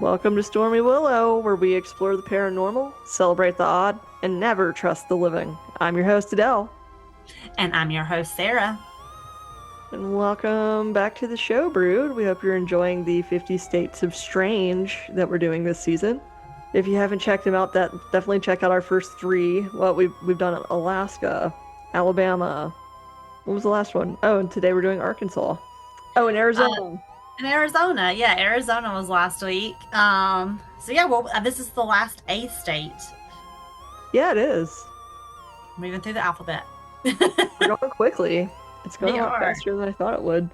Welcome to Stormy Willow, where we explore the paranormal, celebrate the odd, and never trust the living. I'm your host, Adele. And I'm your host, Sarah. And welcome back to the show, Brood. We hope you're enjoying the 50 States of Strange that we're doing this season. If you haven't checked them out, definitely check out our first three. Well, we've done Alaska, Alabama. What was the last one? Oh, and today we're doing Arkansas. Oh, and Arizona. In Arizona. Yeah, Arizona was last week. This is the last A state. Yeah, it is. Moving through the alphabet. We're going quickly. It's going a lot faster than I thought it would.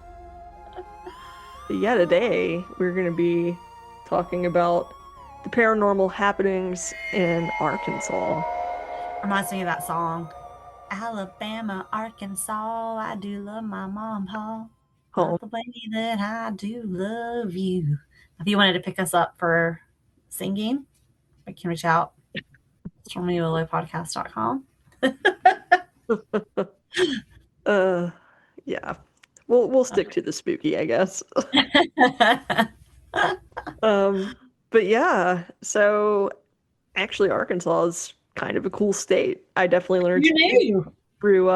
But yeah, today we're going to be talking about the paranormal happenings in Arkansas. Reminds me of that song. Alabama, Arkansas, I do love my mom, Paul. Not the way that I do love you. If you wanted to pick us up for singing, we can reach out. ceremonialpodcast.com. Yeah. We'll stick to the spooky, I guess. But yeah, so actually Arkansas is kind of a cool state. I definitely learned through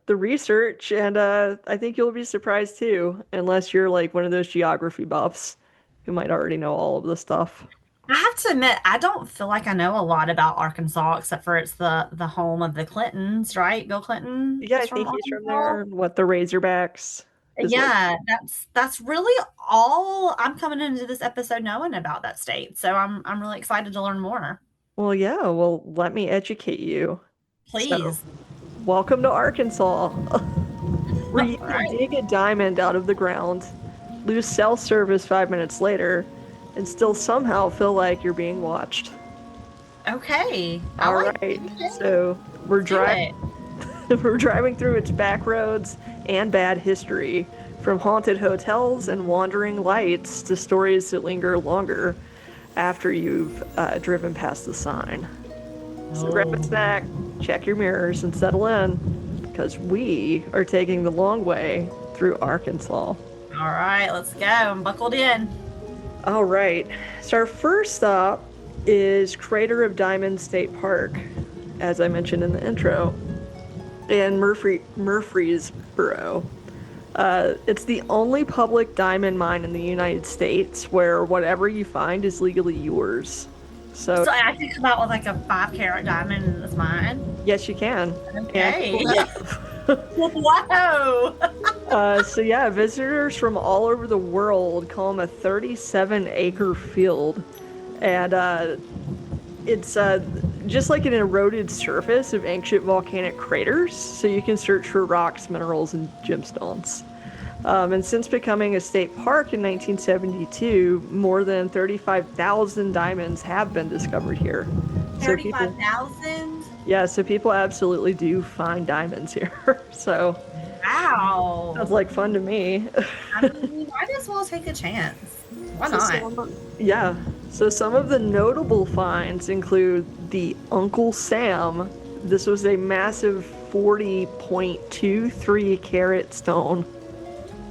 the research, and I think you'll be surprised too, unless you're like one of those geography buffs who might already know all of the stuff. I have to admit, I don't feel like I know a lot about Arkansas, except for it's the home of the Clintons, right? Bill Clinton Yeah, I is from think he's from Arkansas. there. What, the Razorbacks? Yeah, that's really all I'm coming into this episode knowing about that state. So I'm really excited to learn more. Well, yeah, well, let me educate you. So, Please. welcome to Arkansas, where you can dig a diamond out of the ground, lose cell service 5 minutes later, and still somehow feel like you're being watched. Okay. All right. So we're driving. We're driving through its back roads and bad history, from haunted hotels and wandering lights to stories that linger longer after you've driven past the sign. So grab a snack, check your mirrors, and settle in, because we are taking the long way through Arkansas. All right, let's go. I'm buckled in. All right. So our first stop is Crater of Diamonds State Park, as I mentioned in the intro, in Murfreesboro. It's the only public diamond mine in the United States where whatever you find is legally yours. So I can come out with like a 5-carat diamond in this mine? Yes, you can. Okay. Wow. So yeah, visitors from all over the world call them a 37-acre field. And it's just like an eroded surface of ancient volcanic craters, so you can search for rocks, minerals, and gemstones. And since becoming a state park in 1972, more than 35,000 diamonds have been discovered here. 35,000? Yeah, so people absolutely do find diamonds here. So, wow, sounds like fun to me. I mean, you might as well take a chance. Why not? Yeah. So some of the notable finds include the Uncle Sam. This was a massive 40.23 carat stone.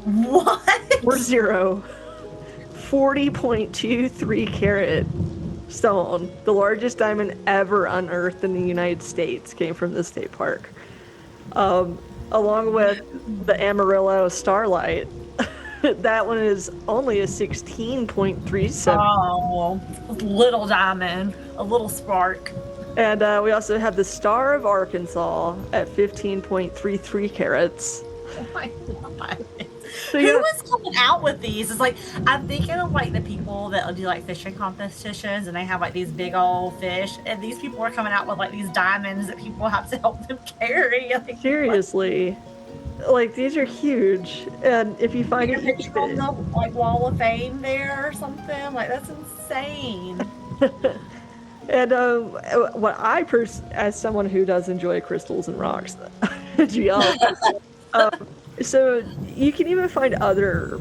What? 40.23 carat stone. The largest diamond ever unearthed in the United States came from the state park. Along with the Amarillo Starlight. That one is only a 16.37. Oh, little diamond, a little spark. And we also have the Star of Arkansas at 15.33 carats. Oh my god. So, who is coming out with these? It's like, I'm thinking of like the people that do like fishing competitions and they have like these big old fish, and these people are coming out with like these diamonds that people have to help them carry. Like, seriously. Like, these are huge, and if you find it, picture on the like wall of fame there or something, like that's insane. And what as someone who does enjoy crystals and rocks, geologist, so you can even find other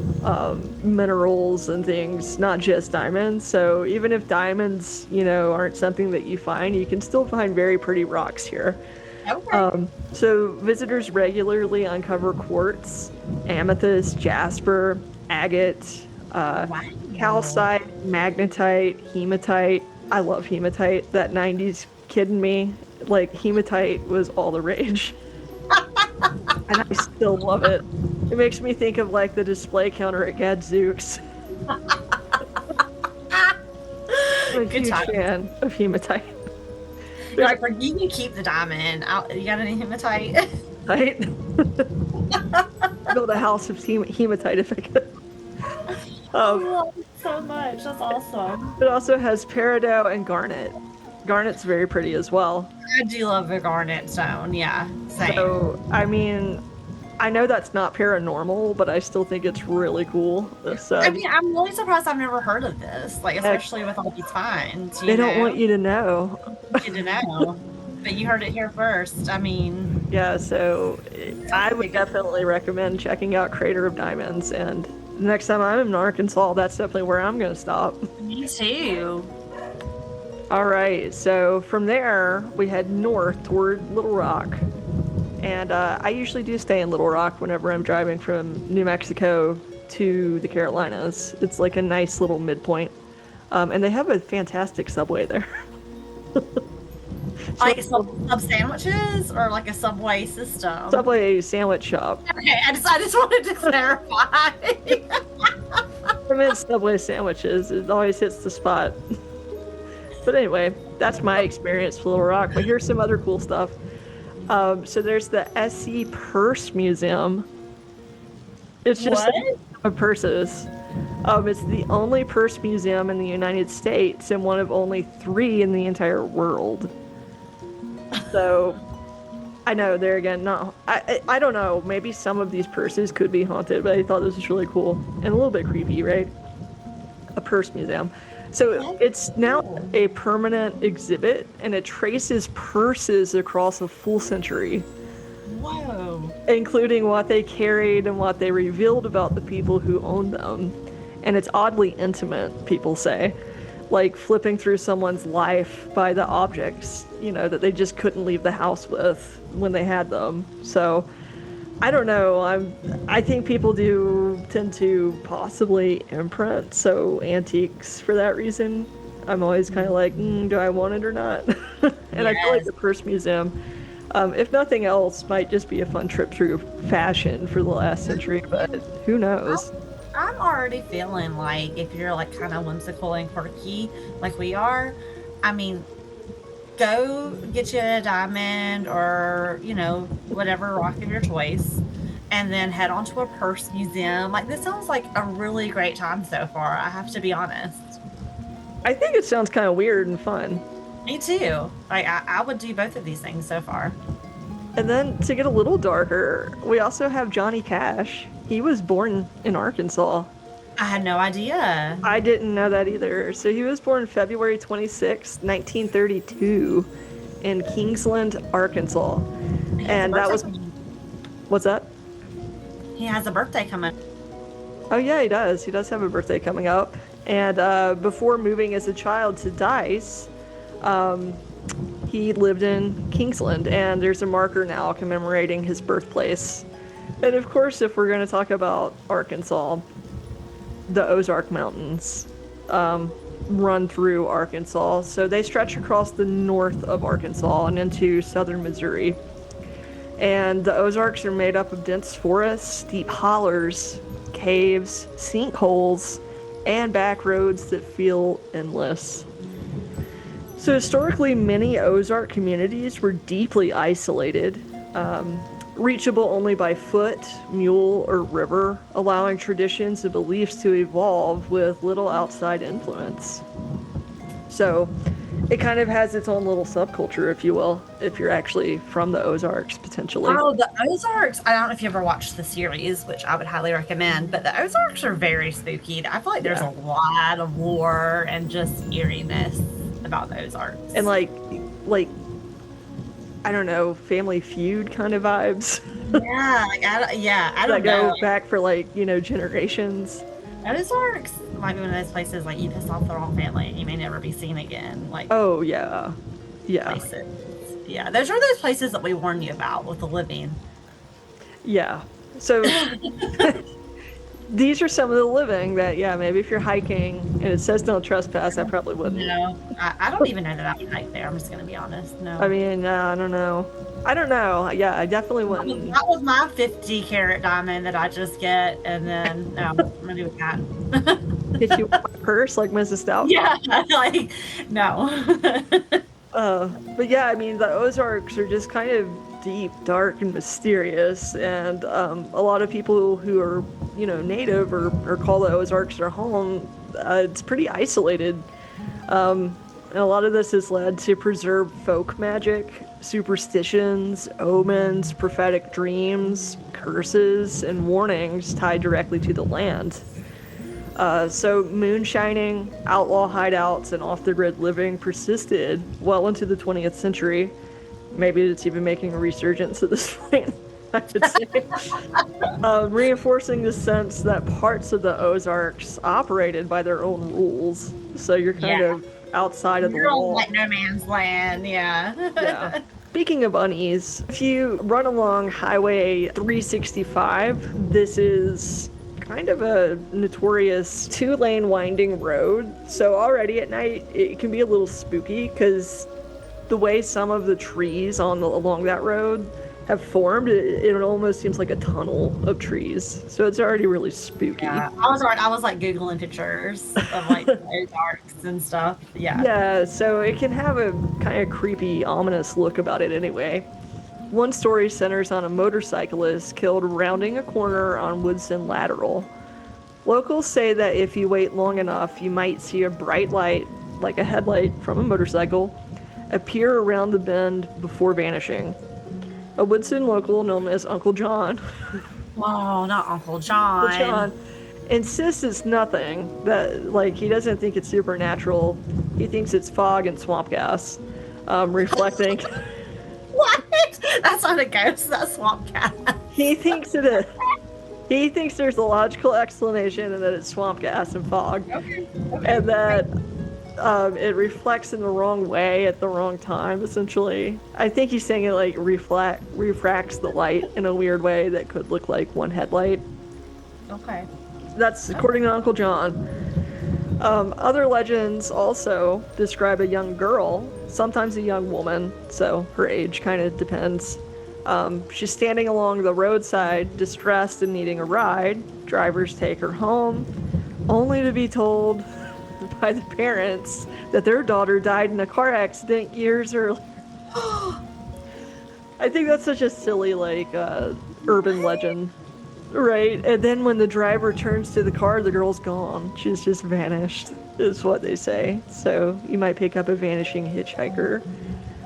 minerals and things, not just diamonds. So even if diamonds, aren't something that you find, you can still find very pretty rocks here. Okay. So visitors regularly uncover quartz, amethyst, jasper, agate, calcite, magnetite, hematite. I love hematite. That 90s kid in me, like hematite was all the rage. And I still love it. It makes me think of like the display counter at Gadzooks. I'm a Good huge time. fan of hematite. You're There's like, you can keep the diamond. You got any hematite? right. Build a house of hematite if I could. I Um, love it so much. That's awesome. it also has peridot and garnet. Garnet's very pretty as well. I do love the garnet stone. Yeah, same. So, I mean, I know that's not paranormal, but I still think it's really cool. I So, mean, I'm really surprised I've never heard of this. Like, heck, especially with all these finds, they you don't want know? you to know. Good to know. But you heard it here first. I mean, Yeah, so sounds I like a would good. definitely recommend checking out Crater of Diamonds. And next time I'm in Arkansas, that's definitely where I'm going to stop. Me too. All right, so from there, we head north toward Little Rock. And I usually do stay in Little Rock whenever I'm driving from New Mexico to the Carolinas. It's like a nice little midpoint. And they have a fantastic subway there. It's really Like cool. sub sandwiches or like a subway system. Subway sandwich shop. Okay, I just wanted to clarify. I meant Subway sandwiches. It always hits the spot. But anyway, that's my experience with Little Rock. But here's some other cool stuff. So there's the SC Purse Museum. It's just What? a museum of purses. It's the only purse museum in the United States and one of only three in the entire world. So I know there again, not I don't know. Maybe some of these purses could be haunted, but I thought this was really cool and a little bit creepy, right? A purse museum. So That's it's now cool. a permanent exhibit, and it traces purses across a full century, Whoa. including what they carried and what they revealed about the people who owned them. And it's oddly intimate, people say, like flipping through someone's life by the objects, that they just couldn't leave the house with when they had them. So I don't know. I think people do tend to possibly imprint so antiques for that reason. I'm always kind of like, do I want it or not? And I feel like Yes. the Purse Museum, if nothing else, might just be a fun trip through fashion for the last century, but who knows? I'm already feeling like if you're like kind of whimsical and quirky like we are, I mean, go get you a diamond or, whatever rock of your choice and then head on to a purse museum. Like this sounds like a really great time so far, I have to be honest. I think it sounds kind of weird and fun. Me too. Like I would do both of these things so far. And then to get a little darker, we also have Johnny Cash. He was born in Arkansas. I had no idea. I didn't know that either. So he was born February 26, 1932 in Kingsland, Arkansas. He has a And that birthday was, coming. what's that? He has a birthday coming. Oh, yeah, he does. He does have a birthday coming up. And before moving as a child to Dice, um, he lived in Kingsland. And there's a marker now commemorating his birthplace. And of course, if we're going to talk about Arkansas, the Ozark Mountains run through Arkansas. So they stretch across the north of Arkansas and into southern Missouri. And the Ozarks are made up of dense forests, steep hollers, caves, sinkholes, and back roads that feel endless. So historically, many Ozark communities were deeply isolated, reachable only by foot, mule, or river, allowing traditions and beliefs to evolve with little outside influence. So it kind of has its own little subculture, if you will, if you're actually from the Ozarks, potentially. Oh, the Ozarks. I don't know if you ever watched the series, which I would highly recommend, but the Ozarks are very spooky. I feel like there's Yeah. a lot of lore and just eeriness about the Ozarks. And like, I don't know, Family Feud kind of vibes Yeah, I that don't know. go back for generations. Ozarks might be one of those places like you piss off the wrong family and you may never be seen again. Like Oh, yeah. Yeah. places. Yeah, those are those places that we warn you about with the living. Yeah. So these are some of the living that, yeah, maybe if you're hiking and it says don't trespass, I probably wouldn't. No, I don't even know that I would hike there. I'm just gonna be honest. I No. mean, I don't know. I don't know. Yeah, I definitely wouldn't. That was my 50 carat diamond that I just get, and then no, I'm gonna do with that. Hit you with my purse like Mrs. Stout. Yeah, like no. But yeah, I mean, the Ozarks are just kind of deep, dark, and mysterious. And a lot of people who are, native or call the Ozarks their home, it's pretty isolated. And a lot of this has led to preserved folk magic, superstitions, omens, prophetic dreams, curses, and warnings tied directly to the land. So moonshining, outlaw hideouts, and off-the-grid living persisted well into the 20th century. Maybe it's even making a resurgence at this point, I should say. Reinforcing the sense that parts of the Ozarks operated by their own rules. So you're kind of outside of the law. Like no man's land, yeah. Yeah. Speaking of unease, if you run along Highway 365, this is kind of a notorious two-lane winding road. So already at night, it can be a little spooky because the way some of the trees along that road have formed, it almost seems like a tunnel of trees. So it's already really spooky. Yeah, I was like Googling pictures of like Ozarks and stuff. Yeah. Yeah, so it can have a kind of creepy, ominous look about it anyway. One story centers on a motorcyclist killed rounding a corner on Woodson Lateral. Locals say that if you wait long enough, you might see a bright light, like a headlight from a motorcycle, appear around the bend before vanishing. A Woodson local known as Uncle John. Oh, not Uncle John. Uncle John insists it's nothing. That he doesn't think it's supernatural. He thinks it's fog and swamp gas, reflecting. What? That's not a ghost. That's swamp gas. He thinks it is. He thinks there's a logical explanation and that it's swamp gas and fog. Okay. And that it reflects in the wrong way at the wrong time, essentially. I think he's saying it refracts the light in a weird way that could look like one headlight. Okay. That's according to Uncle John. Other legends also describe a young girl, sometimes a young woman, so her age kind of depends. She's standing along the roadside, distressed and needing a ride. Drivers take her home, only to be told by the parents that their daughter died in a car accident years earlier. I think that's such a silly, urban legend. Right, and then when the driver turns to the car, the girl's gone. She's just vanished, is what they say. So you might pick up a vanishing hitchhiker.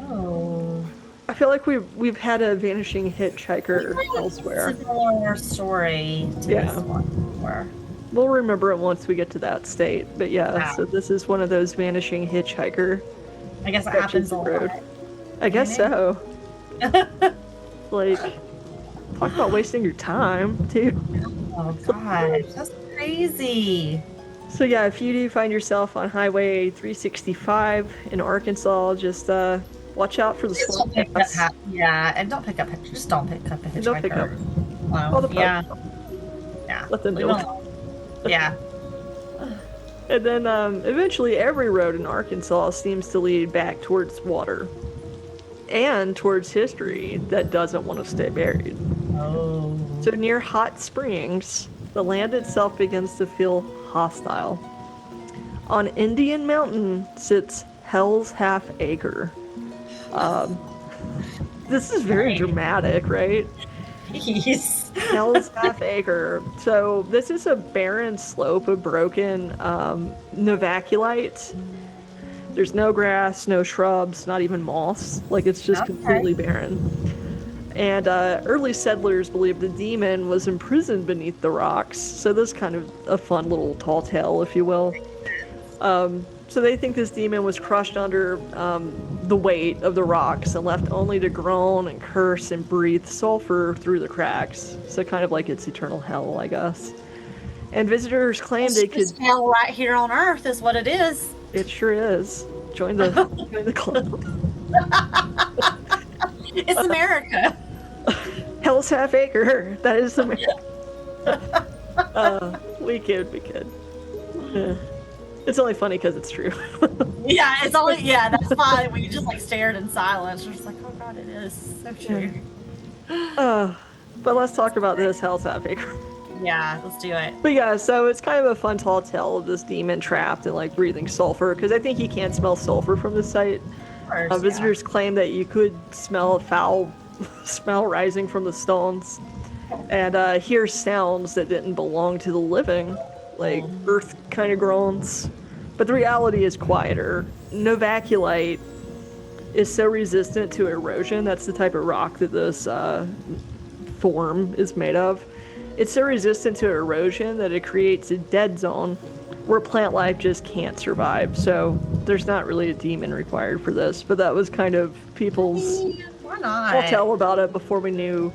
Oh. I feel like we've had a vanishing hitchhiker elsewhere. Similar story to this one before. We'll remember it once we get to that state. But yeah, so this is one of those vanishing hitchhiker. I guess it happens a lot. I guess so. Talk about wasting your time, too. Oh, gosh. That's crazy. So, yeah, if you do find yourself on Highway 365 in Arkansas, just watch out for the swamp gas. Yeah, and don't pick up a hitchhiker. Don't pick up. Yeah. Let them do it. Yeah. And then eventually every road in Arkansas seems to lead back towards water and towards history that doesn't want to stay buried. Oh. So near hot springs, the land itself begins to feel hostile. On Indian Mountain sits Hell's Half Acre. This is very dramatic, right? Jeez. Hell's Half Acre. So this is a barren slope of broken novaculite. There's no grass, no shrubs, not even moss. It's just completely barren. And early settlers believed the demon was imprisoned beneath the rocks. So this is kind of a fun little tall tale, if you will. So they think this demon was crushed under the weight of the rocks and left only to groan and curse and breathe sulfur through the cracks. So kind of like its eternal hell, I guess. And visitors claim they could... hell right here on Earth is what it is. It sure is. Join the club. It's America. Hell's Half Acre. That is America. We could. Yeah. It's only funny because it's true. Yeah, it's only that's fine. We just like stared in silence. We're just like, oh god, it is so true. But let's talk about this hell topic. Yeah, let's do it. But yeah, so it's kind of a fun tall tale of this demon trapped and like breathing sulfur because I think he can't smell sulfur from the site. Of course, Visitors claim that you could smell a foul smell rising from the stones and hear sounds that didn't belong to the living, like earth kind of groans. But the reality is quieter. Novaculite is so resistant to erosion. That's the type of rock that this form is made of. It's so resistant to erosion that it creates a dead zone where plant life just can't survive. So there's not really a demon required for this. But that was kind of people's why not? tell about it before we knew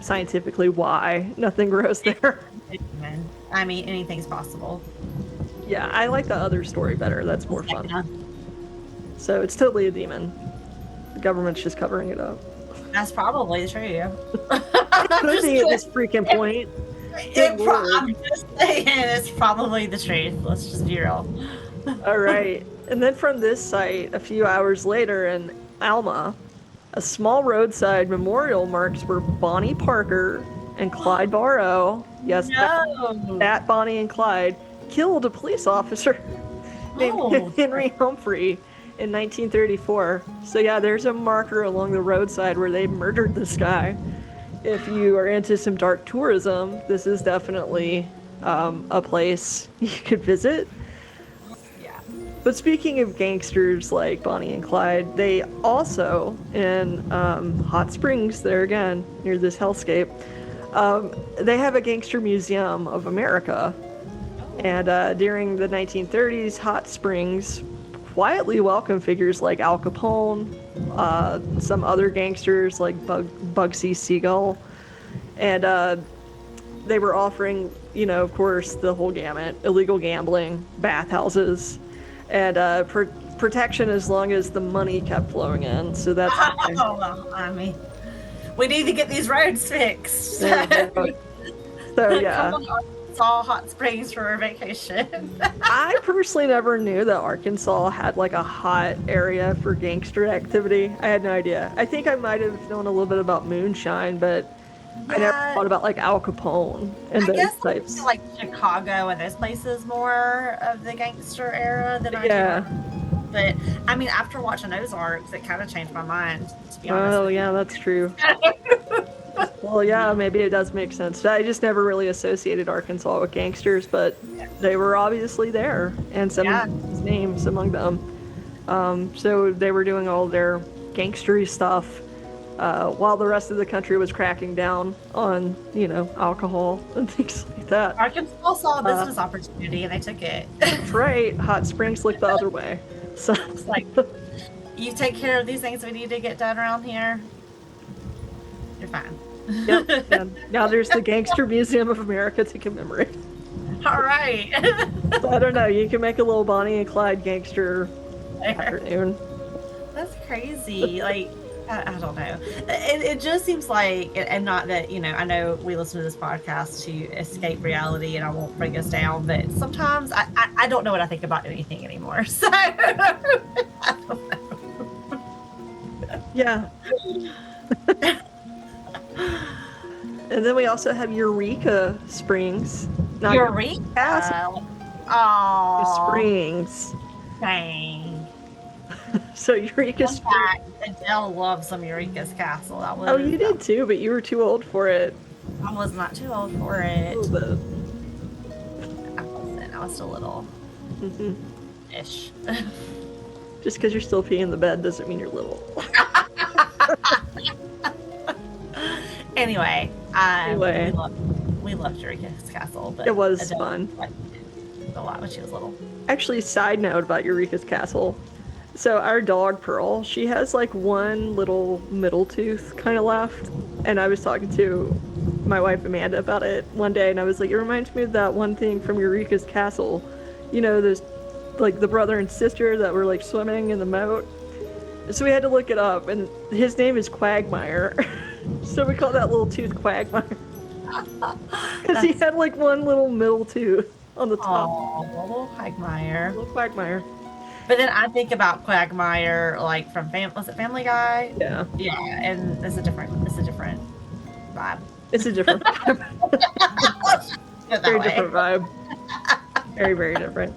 scientifically why nothing grows there. I mean, anything's possible. Yeah, I like the other story better. That's more fun. Yeah. So it's totally a demon. The government's just covering it up. That's probably true. Could be at this freaking point. I'm just saying, it's probably the truth. Let's just be real. All right. And then from this site, a few hours later in Alma, a small roadside memorial marks where Bonnie Parker and Clyde Barrow, yes, that Bonnie and Clyde, killed a police officer named Henry Humphrey in 1934. So yeah, there's a marker along the roadside where they murdered this guy. If you are into some dark tourism, this is definitely a place you could visit. Yeah. But speaking of gangsters like Bonnie and Clyde, they also, in Hot Springs, there again, near this hellscape, they have a gangster museum of America. And during the 1930s, Hot Springs quietly welcomed figures like Al Capone, some other gangsters like Bugsy Siegel, and they were offering, of course, the whole gamut: illegal gambling, bathhouses, and protection as long as the money kept flowing in. So that's I mean, we need to get these roads fixed. So yeah. Arkansas Hot Springs for a vacation. I personally never knew that Arkansas had like a hot area for gangster activity. I had no idea. I think I might have known a little bit about moonshine, but I never thought about like Al Capone and those types. Like Chicago and those places more of the gangster era than I do. But I mean, after watching Ozarks, it kind of changed my mind, to be honest. Oh yeah, that's true. Well, yeah, maybe it does make sense. I just never really associated Arkansas with gangsters, but they were obviously there, and some names among them. So they were doing all their gangstery stuff while the rest of the country was cracking down on, alcohol and things like that. Arkansas saw a business opportunity and they took it. That's right. Hot Springs looked the other way. So it's like, you take care of these things we need to get done around here, you're fine. Yep. And now there's the Gangster Museum of America to commemorate. All right. So I don't know. You can make a little Bonnie and Clyde gangster afternoon. That's crazy. Like, I don't know. It just seems like, and not that, I know we listen to this podcast to escape reality and I won't bring us down, but sometimes I don't know what I think about anything anymore. So, I don't know. Yeah. And then we also have Eureka Springs. Not Eureka? Oh. Springs. Dang. So Eureka Springs. Adele loves some Eureka's Castle. You did too, but you were too old for it. I was not too old for it. A little bit. I wasn't. I was still little. Ish. Just because you're still peeing in the bed doesn't mean you're little. Anyway, we loved Eureka's Castle, but it was fun. A lot when she was little. Actually, side note about Eureka's Castle. So our dog Pearl, she has like one little middle tooth kind of left, and I was talking to my wife Amanda about it one day, and I was like, it reminds me of that one thing from Eureka's Castle. There's like the brother and sister that were like swimming in the moat. So we had to look it up, and his name is Quagmire. So we call that little tooth Quagmire. Because he had like one little middle tooth on the top. Oh, little Quagmire. Little Quagmire. But then I think about Quagmire, like from was it Family Guy? Yeah. Yeah, and it's a different vibe. It's a different vibe. Very different vibe. Very, very different.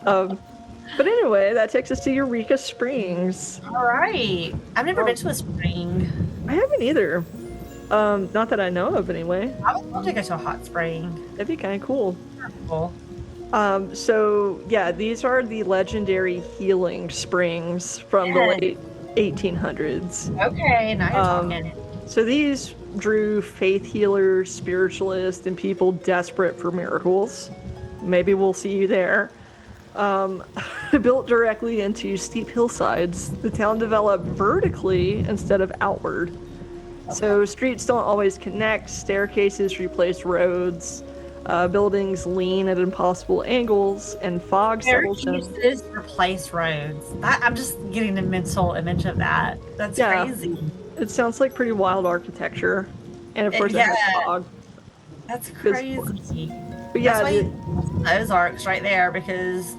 But anyway, that takes us to Eureka Springs. All right. I've never been to a spring. I haven't either. Not that I know of anyway. I would love to go to a hot spring. That'd be kind of cool. Cool. So yeah, these are the legendary healing springs from the late 1800s. Okay, now you're talking. So these drew faith healers, spiritualists, and people desperate for miracles. Maybe we'll see you there. Built directly into steep hillsides, the town developed vertically instead of outward. Okay. So streets don't always connect, staircases replace roads, buildings lean at impossible angles, and fog settles in. Staircases replace roads. I'm just getting a mental image of that. That's crazy. It sounds like pretty wild architecture. And of course it has fog. That's crazy. But yeah, that's why those arcs right there, because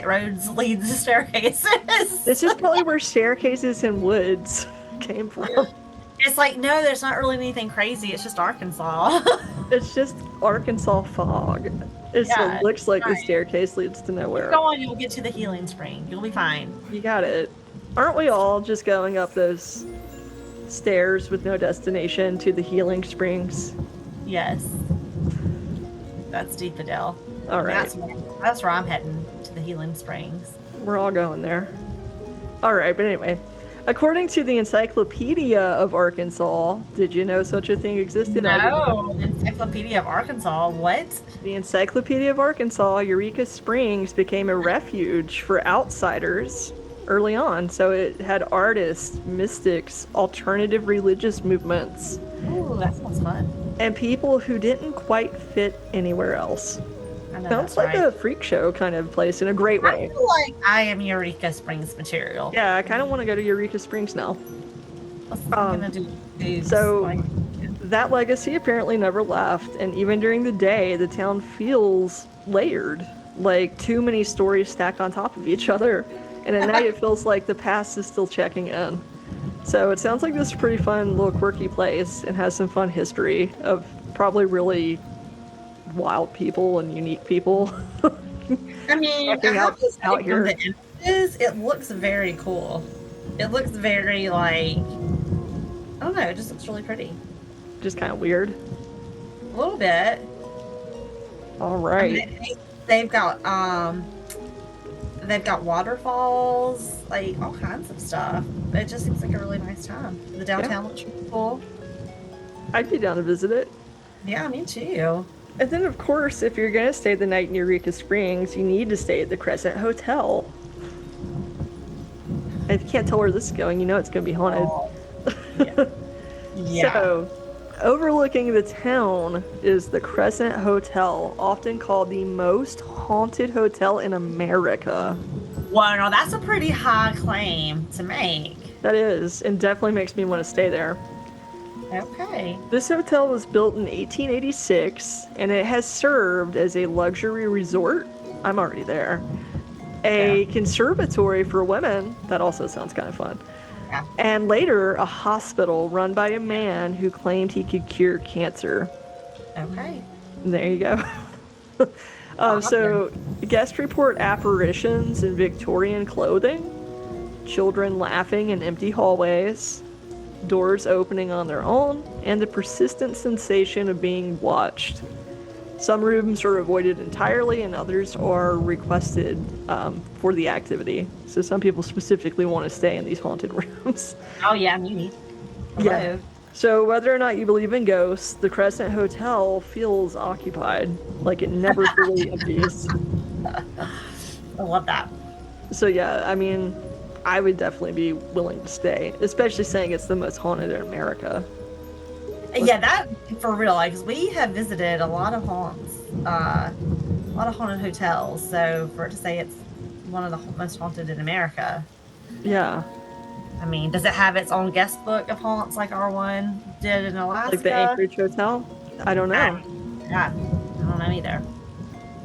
roads lead to staircases. This is probably where staircases and woods came from. It's like, no, there's not really anything crazy. It's just Arkansas. It's just Arkansas fog. It looks like the staircase leads to nowhere. Go on, you'll get to the healing spring. You'll be fine. You got it. Aren't we all just going up those stairs with no destination to the healing springs? Yes. That's deep, Adele. All right. That's where I'm heading, to the healing springs. We're all going there. All right, but anyway. According to the Encyclopedia of Arkansas, did you know such a thing existed? No, Encyclopedia of Arkansas, what? The Encyclopedia of Arkansas, Eureka Springs became a refuge for outsiders early on. So it had artists, mystics, alternative religious movements. Ooh, that sounds fun. And people who didn't quite fit anywhere else. Sounds like a freak show kind of place in a great way. I feel like I am Eureka Springs material. Yeah, I kind of want to go to Eureka Springs now. So that legacy apparently never left, and even during the day, the town feels layered, like too many stories stacked on top of each other. And at night, it feels like the past is still checking in. So it sounds like this is a pretty fun, little quirky place, and has some fun history of probably really wild people and unique people. I mean, out here. It looks very cool. It looks very like, I don't know, it just looks really pretty. Just kind of weird. A little bit. All right. I mean, they've got waterfalls, like all kinds of stuff. It just seems like a really nice time. The downtown looks really cool. I'd be down to visit it. Yeah, me too. And then, of course, if you're going to stay the night in Eureka Springs, you need to stay at the Crescent Hotel. If you can't tell where this is going, you know it's going to be haunted. Yeah. So, overlooking the town is the Crescent Hotel, often called the most haunted hotel in America. Well, no, that's a pretty high claim to make. That is, and definitely makes me want to stay there. Okay. This hotel was built in 1886, and it has served as a luxury resort. I'm already there. A conservatory for women. That also sounds kind of fun. Yeah. And later, a hospital run by a man who claimed he could cure cancer. Okay. There you go. So, guests report apparitions in Victorian clothing, children laughing in empty hallways, doors opening on their own, and the persistent sensation of being watched. Some rooms are avoided entirely, and others are requested for the activity. So some people specifically want to stay in these haunted rooms. Oh yeah, me. Yeah. So whether or not you believe in ghosts, the Crescent Hotel feels occupied, like it never fully empties. I love that. So yeah, I mean, I would definitely be willing to stay, especially saying it's the most haunted in America. Yeah, that for real. Like, 'cause we have visited a lot of haunts, a lot of haunted hotels. So for it to say it's one of the most haunted in America. Yeah. I mean, does it have its own guest book of haunts like our one did in Alaska? Like the Anchorage Hotel? I don't know. Yeah, I don't know either.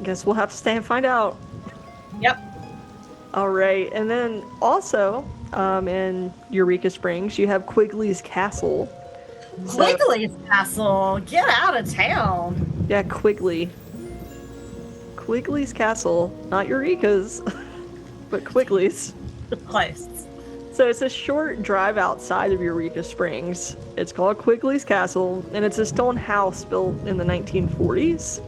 Guess we'll have to stay and find out. Yep. All right, and then also in Eureka Springs, you have Quigley's Castle. So, Quigley's Castle. Get out of town. yeah, Quigley's Castle, not Eureka's, but Quigley's. Close. So it's a short drive outside of Eureka Springs. It's called Quigley's Castle, and it's a stone house built in the 1940s.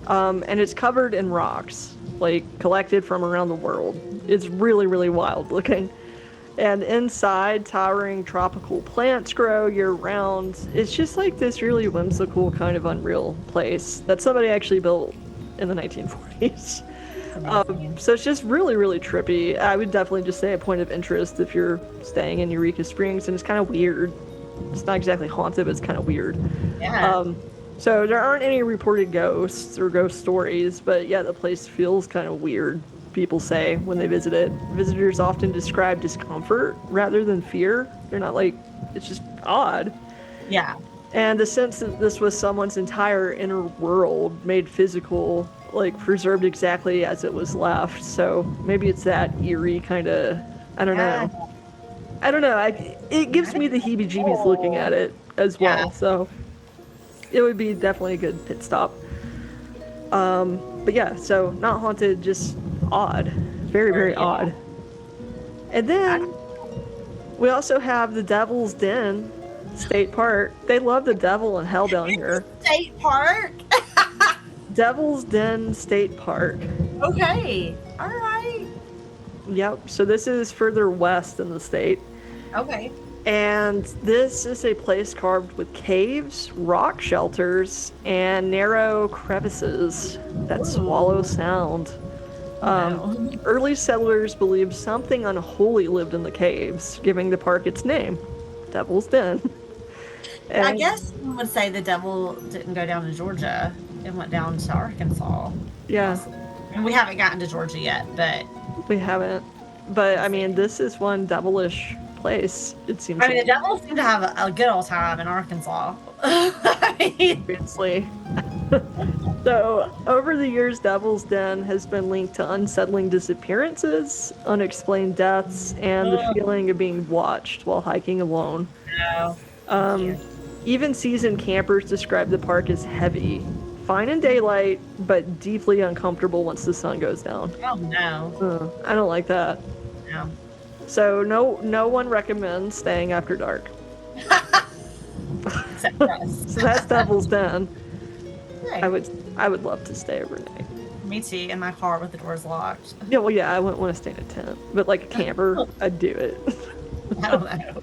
And it's covered in rocks, like collected from around the world. It's really, really wild looking. And inside, towering tropical plants grow year round. It's just like this really whimsical, kind of unreal place that somebody actually built in the 1940s. So it's just really, really trippy. I would definitely just say a point of interest if you're staying in Eureka Springs, and it's kind of weird. It's not exactly haunted, but it's kind of weird. Yeah. So there aren't any reported ghosts or ghost stories, but yeah, the place feels kind of weird, people say, when they visit it. Visitors often describe discomfort rather than fear. They're not like, it's just odd. Yeah. And the sense that this was someone's entire inner world made physical, like preserved exactly as it was left. So maybe it's that eerie kind of, I don't know. I don't know. It gives me the heebie-jeebies looking at it as well. Yeah. So it would be definitely a good pit stop. But yeah, so not haunted, just odd. Very, very odd. And then we also have the Devil's Den State Park. They love the devil and hell down here. State Park? Devil's Den State Park. Okay. All right. Yep. So this is further west in the state. Okay. And this is a place carved with caves, rock shelters, and narrow crevices that swallow sound. Early settlers believed something unholy lived in the caves, giving the park its name, Devil's Den. And I guess one would say the devil didn't go down to Georgia and went down to Arkansas. yeah, And we haven't gotten to Georgia yet, but we haven't. But I mean, this is one devilish place, it seems I mean, like. the devils seem to have a good old time in Arkansas. I mean, Obviously. So, over the years, Devil's Den has been linked to unsettling disappearances, unexplained deaths, and the feeling of being watched while hiking alone. no. Even seasoned campers describe the park as heavy, fine in daylight, but deeply uncomfortable once the sun goes down. Oh no. I don't like that. No. So no one recommends staying after dark. Except for us. So that's Devil's Den. Hey, I would love to stay overnight. me too, in my car with the doors locked. Yeah, well, yeah, I wouldn't want to stay in a tent, but like a camper, I'd do it. I don't know.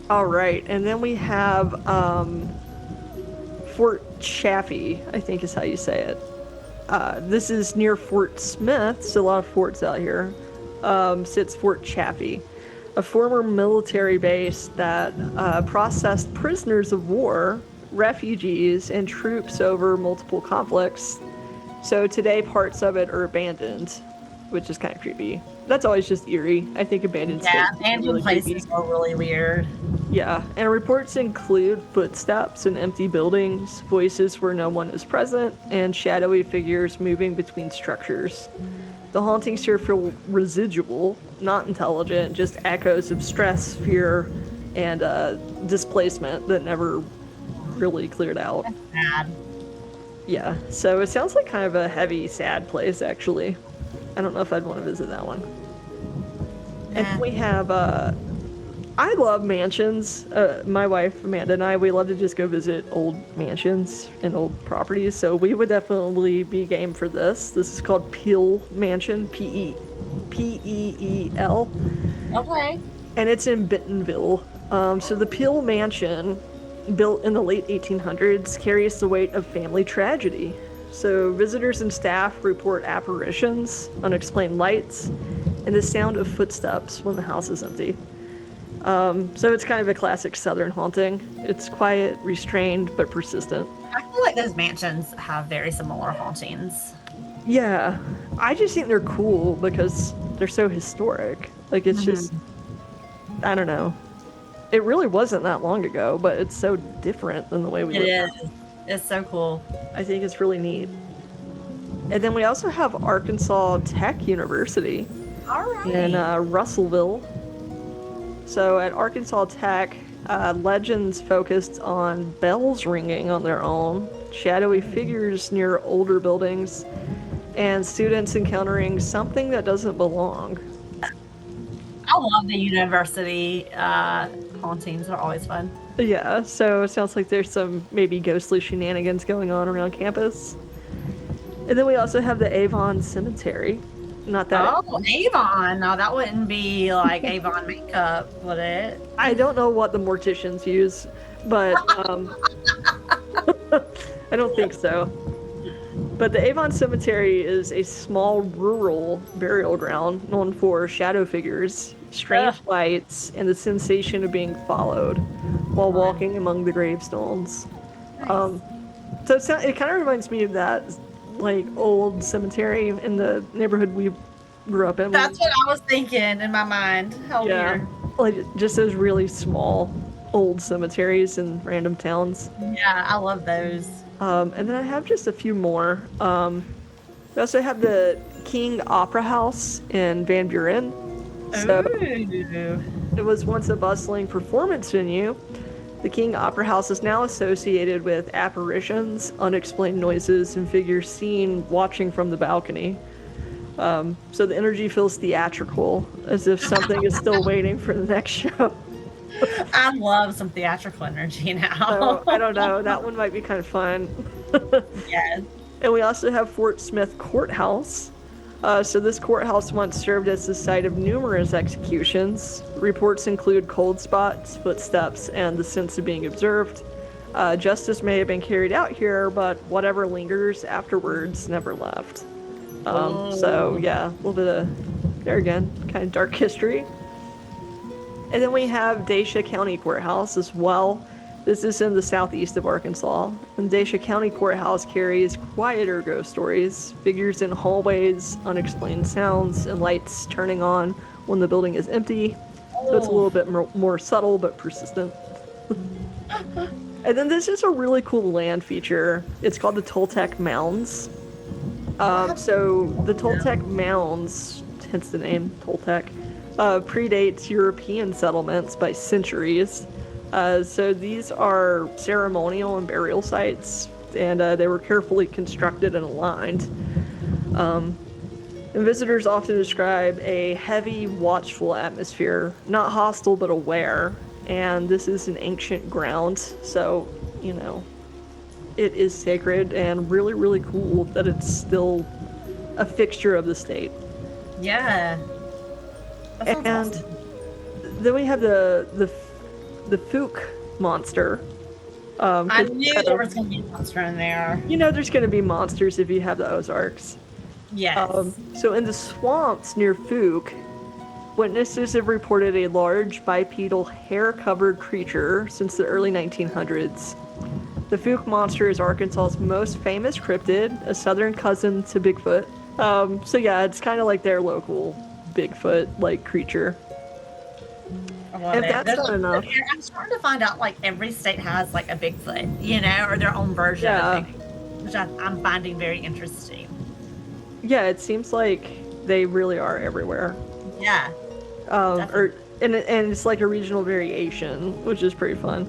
All right, and then we have Fort Chaffee, I think is how you say it. This is near Fort Smith, so a lot of forts out here. Sits Fort Chaffee, a former military base that processed prisoners of war, refugees, and troops over multiple conflicts. So today, parts of it are abandoned, which is kind of creepy. That's always just eerie. I think abandoned Yeah, spaces are abandoned really places creepy. are really weird. Yeah, and reports include footsteps in empty buildings, voices where no one is present, and shadowy figures moving between structures. The hauntings here feel residual, not intelligent, just echoes of stress, fear, and displacement that never really cleared out. Bad. Yeah, so it sounds like kind of a heavy, sad place, actually. I don't know if I'd want to visit that one. And Nah. we have, I love mansions. My wife, Amanda, and I, we love to just go visit old mansions and old properties, so we would definitely be game for this. This is called Peel Mansion, P-E-E-L. Okay. And it's in Bentonville. So the Peel Mansion, built in the late 1800s, carries the weight of family tragedy. So visitors and staff report apparitions, unexplained lights, and the sound of footsteps when the house is empty. So it's kind of a classic Southern haunting. It's quiet, restrained, but persistent. I feel like those mansions have very similar hauntings. Yeah, I just think they're cool because they're so historic. Like, it's just, I don't know. It really wasn't that long ago, but it's so different than the way we It live is. now. It's so cool. I think it's really neat. And then we also have Arkansas Tech University All in right. Russellville. So at Arkansas Tech, legends focused on bells ringing on their own, shadowy figures near older buildings, and students encountering something that doesn't belong. I love the university hauntings. Are always fun. Yeah, so it sounds like there's some maybe ghostly shenanigans going on around campus. And then we also have the Avon Cemetery. Not that Oh, Avon. No, that wouldn't be like Avon makeup, would it? I don't know what the morticians use, but I don't think so. But the Avon Cemetery is a small rural burial ground known for shadow figures, Ugh, strange lights, and the sensation of being followed while fun. walking among the gravestones. Nice. Um, so it kind of reminds me of that like old cemetery in the neighborhood we grew up in. That's what I was thinking in my mind. How Yeah, weird. like just those really small old cemeteries in random towns. Yeah, I love those. And then I have just a few more. We also have the King Opera House in Van Buren. So Ooh. it was once a bustling performance venue. The King Opera House is now associated with apparitions, unexplained noises, and figures seen watching from the balcony. So the energy feels theatrical, as if something is still waiting for the next show. I love some theatrical energy now. So I don't know, that one might be kind of fun. Yes. And we also have Fort Smith Courthouse. So this courthouse once served as the site of numerous executions. Reports include cold spots, footsteps, and the sense of being observed. Justice may have been carried out here, but whatever lingers afterwards never left. So Oh. yeah, a little bit of, there again, kind of dark history. And then we have Dacia County Courthouse as well. This is in the southeast of Arkansas. And Dacia County Courthouse carries quieter ghost stories, figures in hallways, unexplained sounds, and lights turning on when the building is empty. So it's a little Oh. bit more subtle but persistent. And then this is a really cool land feature. It's called the Toltec Mounds. What? So the Toltec Mounds, hence the name Toltec, predates European settlements by centuries. So these are ceremonial and burial sites, and they were carefully constructed and aligned. And visitors often describe a heavy, watchful atmosphere, not hostile but aware. And this is an ancient ground, so, you know, it is sacred and really, really cool that it's still a fixture of the state. Yeah. That sounds And awesome. then we have the Fook monster. I 'Cause, knew there was going to be a monster in there. you know there's going to be monsters if you have the Ozarks. Yes. So in the swamps near Fook, witnesses have reported a large bipedal hair-covered creature since the early 1900s. The Fook monster is Arkansas's most famous cryptid, a southern cousin to Bigfoot. So yeah, it's kind of like their local Bigfoot-like creature. I love If it. that's not enough, I'm starting to find out like every state has like a Bigfoot, you know, or their own version yeah, of Bigfoot, which I'm finding very interesting. yeah, it seems like they really are everywhere. Yeah, Or definitely. and it's like a regional variation, which is pretty fun.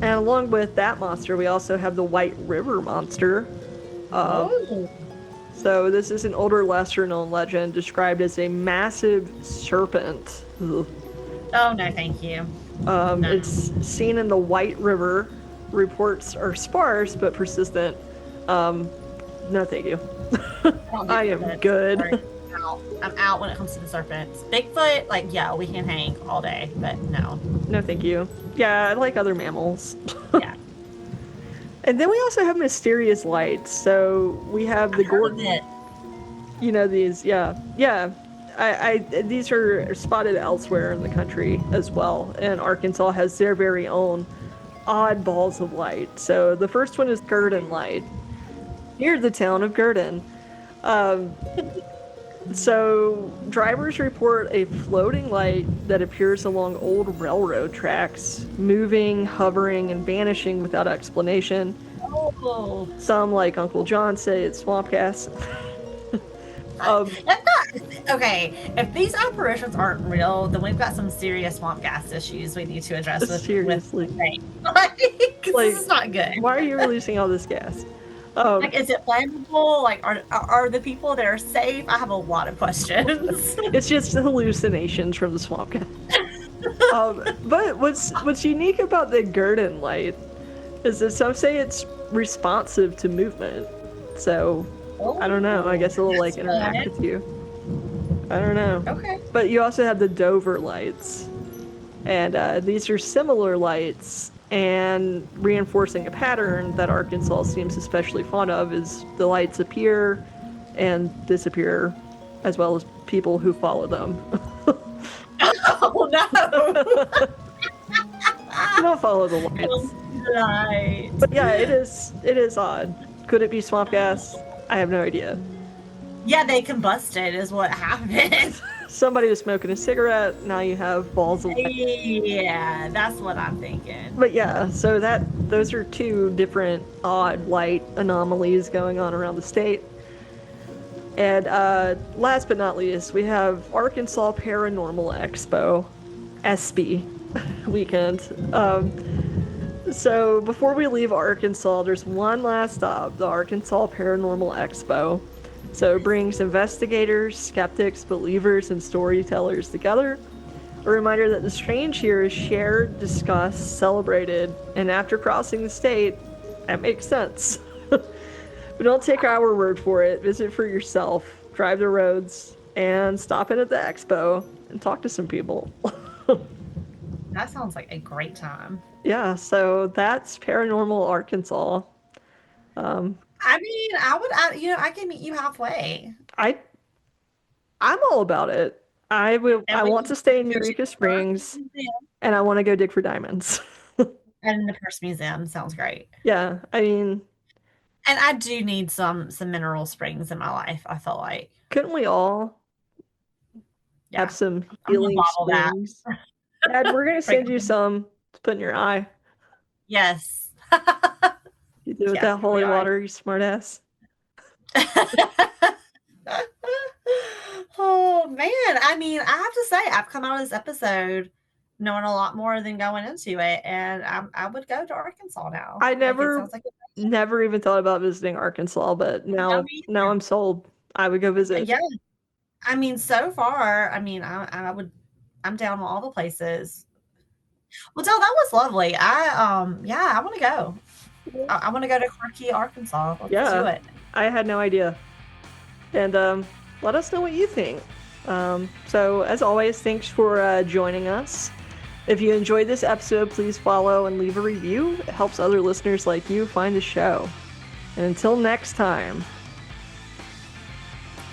And along with that monster, we also have the White River monster. Oh. So this is an older, lesser-known legend described as a massive serpent. Ugh. Oh no, thank you. No, It's seen in the White River. Reports are sparse but persistent. No, thank you. I don't do I am serpents. good. Sorry. I'm out when it comes to the serpents. Bigfoot, like yeah, we can hang all day, but no. No, thank you. Yeah, I like other mammals. Yeah, And then we also have mysterious lights. So we have the I've heard of Gordon. it. You know these, yeah, yeah. These are spotted elsewhere in the country as well. And Arkansas has their very own odd balls of light. So the first one is Gurdon Light, near the town of Gurdon. Um, So, drivers report a floating light that appears along old railroad tracks, moving, hovering, and vanishing without explanation. Oh, Some, like Uncle John, say it's swamp gas. that's not okay. If these apparitions aren't real, then we've got some serious swamp gas issues we need to address with Seriously. things. Because Like, this is not good. why are you releasing all this gas? Like, is it flammable? Like, are the people there safe? I have a lot of questions. It's just hallucinations from the swamp gas. But what's unique about the Gurdon light is that some say it's responsive to movement. So, I don't know. I guess it'll like interact with you. I don't know. Okay. But you also have the Dover lights, and these are similar lights. And reinforcing a pattern that Arkansas seems especially fond of is the lights appear and disappear, as well as people who follow them. Oh no! You don't follow the lights. Right. But yeah, it is odd. Could it be swamp gas? I have no idea. Yeah, they combusted is what happened. Somebody was smoking a cigarette, now you have balls of light. Yeah, that's what I'm thinking. But yeah, so those are two different odd light anomalies going on around the state. And last but not least, we have Arkansas Paranormal Expo, ESPY, weekend. So before we leave Arkansas, there's one last stop, the Arkansas Paranormal Expo. So it brings investigators, skeptics, believers, and storytellers together. A reminder that the strange here is shared, discussed, celebrated, and after crossing the state, that makes sense. But don't take our word for it. Visit for yourself, drive the roads, and stop in at the expo and talk to some people. That sounds like a great time. Yeah, so that's Paranormal Arkansas. I mean, I can meet you halfway. I I'm all about it. And I we want can to stay in go to Eureka the First Springs, Museum. and I want to go dig for diamonds. And the First Museum sounds great. Yeah, I mean, And I do need some mineral springs in my life, I feel like. couldn't we all have Yeah. some I'm gonna healing bottle that. springs? Dad, we're gonna send you some to put in your eye. Yes. You do with Yes, that we holy are. water, you smartass. Oh man, I mean, I have to say, I've come out of this episode knowing a lot more than going into it, and I would go to Arkansas now. I Like it never sounds like never even thought about visiting Arkansas, but no, now I'm sold. I would go visit. yeah. I mean, so far, I mean, I'm down on all the places. Well, Del, that was lovely. Yeah, I want to go. I want to go to Clarkey, Arkansas. Let's do Yeah, it. I had no idea. And let us know what you think. So, as always, thanks for joining us. If you enjoyed this episode, please follow and leave a review. It helps other listeners like you find the show. And until next time,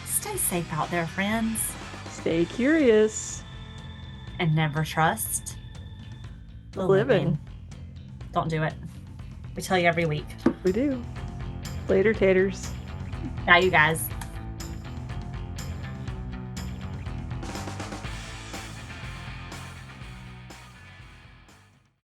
Stay safe out there, friends, stay curious. and never trust the Living. Don't do it. We tell you every week. We do. Later, taters. Bye, you guys.